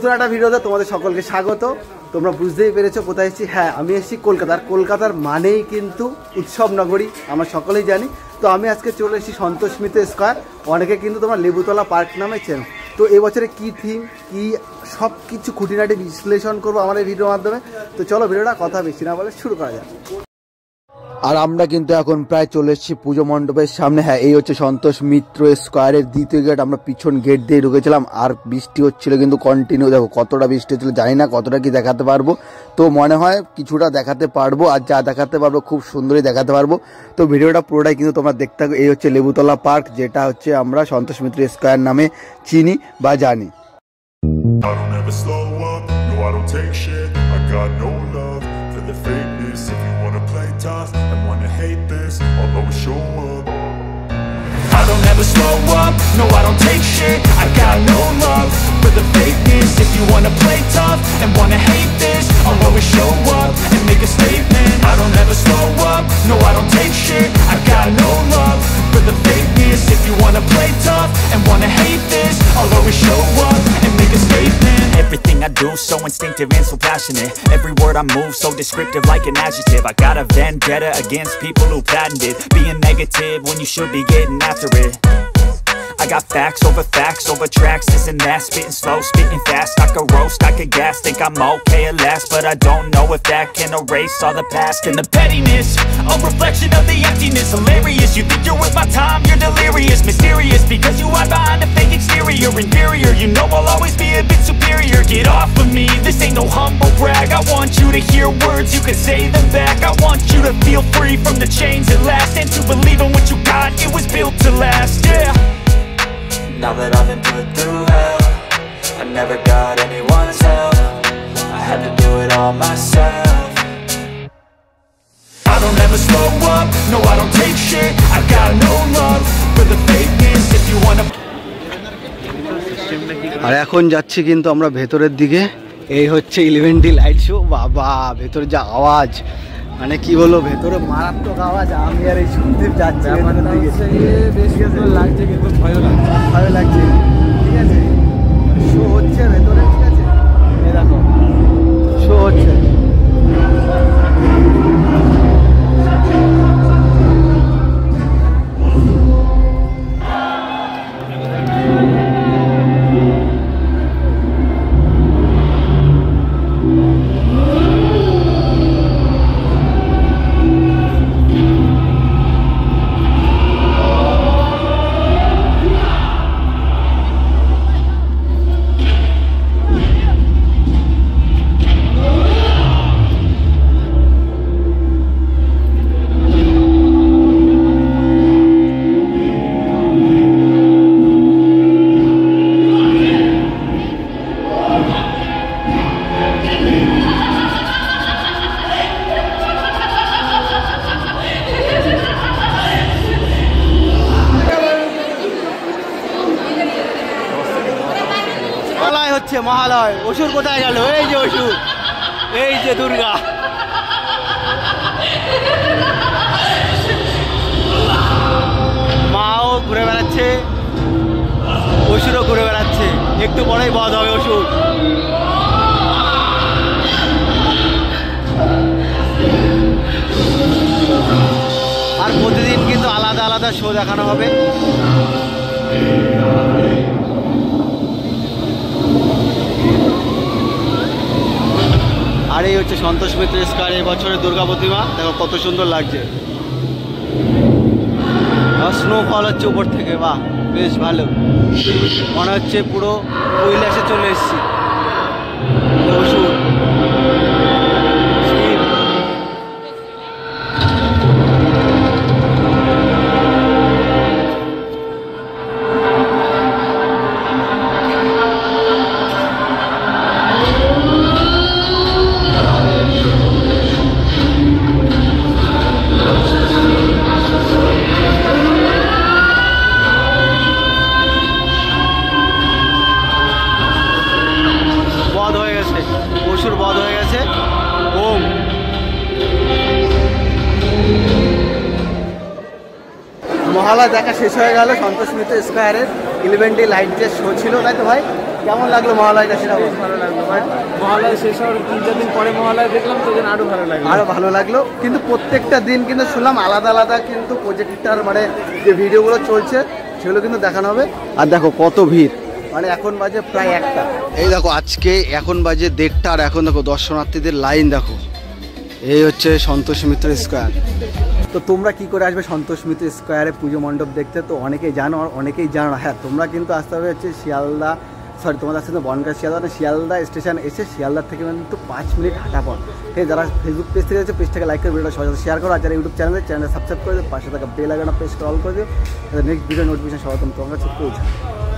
নতুন একটা ভিডিওতে তোমাদের সকলকে স্বাগত। তোমরা বুঝতেই পেরেছো কোথায় এসেছি। হ্যাঁ, আমি এসেছি কলকাতার মানেই কিন্তু উৎসব নগরী, আমরা সকলেই জানি। তো আমি আজকে চলে এসেছি সন্তোষ মিত্র স্কোয়ার। অনেকে কিন্তু তোমরা লেবুতলা পার্ক নামে চেনো। তো এবছরে কী থিম, কী সব কিছু খুঁটিনাটি বিশ্লেষণ করবো আমার এই ভিডিওর মাধ্যমে। তো চলো ভিডিওটা কথা বেশি না বলে শুরু করা যাক। আর আমরা কিন্তু এখন প্রায় চলে এসেছি পুজো মণ্ডপের সামনে। হ্যাঁ, এই হচ্ছে সন্তোষ মিত্র স্কোয়ারের দ্বিতীয় গেট। আমরা পিছন গেট দিয়ে ঢুকেছিলাম, আর বৃষ্টি হচ্ছিল কিন্তু কন্টিনিউ। দেখো কতটা বৃষ্টি হচ্ছিল, জানি না কতটা কি দেখাতে পারবো। তো মনে হয় কিছুটা দেখাতে পারবো, আর যা দেখাতে পারবো খুব সুন্দরই দেখাতে পারবো। তো ভিডিওটা পুরোটাই কিন্তু তোমরা দেখতে থাকো। এই হচ্ছে লেবুতলা পার্ক, যেটা হচ্ছে আমরা সন্তোষ মিত্র স্কোয়ার নামে চিনি বা জানি। If you wanna play tough and wanna hate this, I'll always show up. I don't ever slow up, no I don't take shit. I got no love for the fakeness. If you wanna play tough and wanna hate this, I'll always show up and make a statement. I don't ever slow up, no I don't take shit. I got no love for the fakeness. If you wanna play tough and wanna hate this, I'll always show up and make a statement. Everything I do so instinctive and so passionate. Every word I move so descriptive like an adjective. I got a vendetta against people who patented being negative when you should be getting after it. I got facts over tracks, this and that. Spitting slow, spitting fast. I could roast, I could gas. Think I'm okay at last, but I don't know if that can erase all the past. And the pettiness, a reflection of the emptiness. Hilarious, you think you're worth my time, you're delirious. Mysterious, because you hide behind a fake exterior. Inferior, you know I'll always be a bit superior. Get off of me, this ain't no humble brag. I want you to hear words, you can say them back. I want you to feel free from the chains at last, and to believe in what you got, it was built to last, yeah. Now that I've been put through hell, I never got anyone's help. I had to do it all myself. I don't ever slow up, no I don't take shit. I got no love for the fakeness. If you wanna. আর এখন যাচ্ছি কিন্তু আমরা ভেতরের দিকে। এই হচ্ছে 11D light show. বাবা, ভেতরে যা আওয়াজ, মানে কি বলবো, ভেতরে মারাত্মক আওয়াজ। আমি আর এই সুন্দর যাচ্ছি বেশ সুন্দর লাগছে, কিন্তু ভয়ও লাগছে। ঠিক আছে, শো হচ্ছে ভেতরে, ঠিক আছে, এই দেখো শো হচ্ছে। মহালয়, অসুর কোথায় গেল? এই যে অসুর, এই যে দুর্গা। মাও ঘুরে বেড়াচ্ছে, অসুরও ঘুরে বেড়াচ্ছে। একটু পরেই বধ হবে অসুর। আর প্রতিদিন কিন্তু আলাদা আলাদা শো দেখানো হবে। আর এই হচ্ছে সন্তোষ মিত্র স্কোয়ার এই বছরের দুর্গা প্রতিমা। দেখো কত সুন্দর লাগছে, স্নোফল হচ্ছে উপর থেকে। বাহ, বেশ ভালো, মনে হচ্ছে পুরো কৈলাসে চলে এসেছি। অসুর বধ হয়ে গেছে। ওম। মহালয়া দেখা শেষ হয়ে গেল সন্তোষ মিত্র স্কোয়ারের। 11 ডে লাইট যে শো ছিল, তাই তো ভাই? কেমন লাগলো মহালয়টা সেটা বল। ভালো লাগলো ভাই, মহালয় শেষ হওয়ার 3-4 দিন পরে মহালয় দেখলাম তো, আরো ভালো লাগলো। আরও ভালো লাগলো, কিন্তু প্রত্যেকটা দিন কিন্তু শুনলাম আলাদা আলাদা কিন্তু প্রজেক্টটার মানে যে ভিডিওগুলো চলছে সেগুলো কিন্তু দেখানো হবে। আর দেখো কত ভিড়, মানে এখন বাজে প্রায় 1টা। এই দেখো আজকে এখন বাজে 1:30, আর এখন দেখো দর্শনার্থীদের লাইন দেখো। এই হচ্ছে সন্তোষ মিত্র স্কোয়ার। তো তোমরা কি করে আসবে সন্তোষ মিত্র স্কোয়ারে পুজো মণ্ডপ দেখতে? তো অনেকেই জানো আর অনেকেই জানো না। হ্যাঁ, তোমরা কিন্তু আসতে হবে হচ্ছে শিয়ালদা, সরি তোমাদের আসতে বনগাঁ শিয়ালদা, শিয়ালদা স্টেশন এসে শিয়ালদার থেকে কিন্তু 5 মিনিট হাঁটা পর। ঠিক আছে, যারা ফেসবুক পেজ থেকে আছে পেজটাকে লাইক করে ভিডিওটা সবাই শেয়ার করো, আর যারা ইউটিউব চ্যানেলটা সাবস্ক্রাইব করে দিও, পাশে থাকা বেল আইকনটা প্রেস করে অল করে দিও, নেক্সট ভিডিও নোটিফিকেশন সবার তোমরা কাছে পৌঁছায়।